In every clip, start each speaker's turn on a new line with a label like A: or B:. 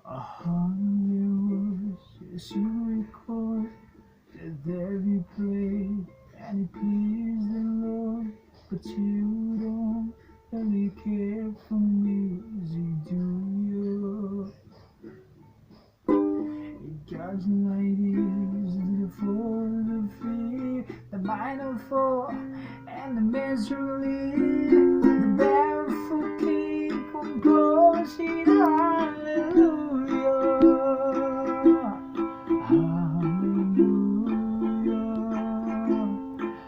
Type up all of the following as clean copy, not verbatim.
A: A hundred wishes you record, that there be prayed and it pleased the Lord, but you don't really care for music, do you? God's light is the force of fear, the minor fall and the misery, the barefoot king composing hallelujah, hallelujah,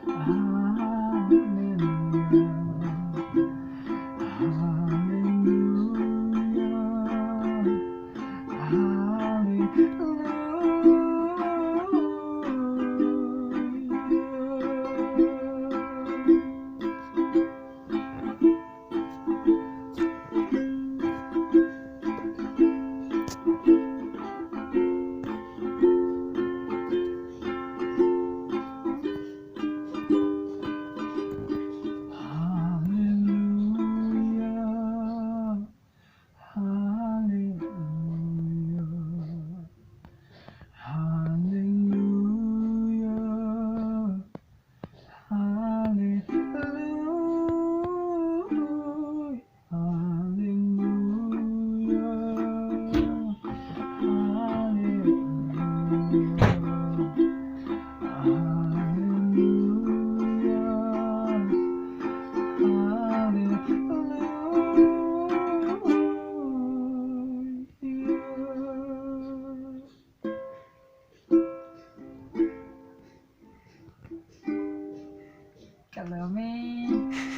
A: hallelujah, hallelujah, hallelujah, hallelujah, Hello, me.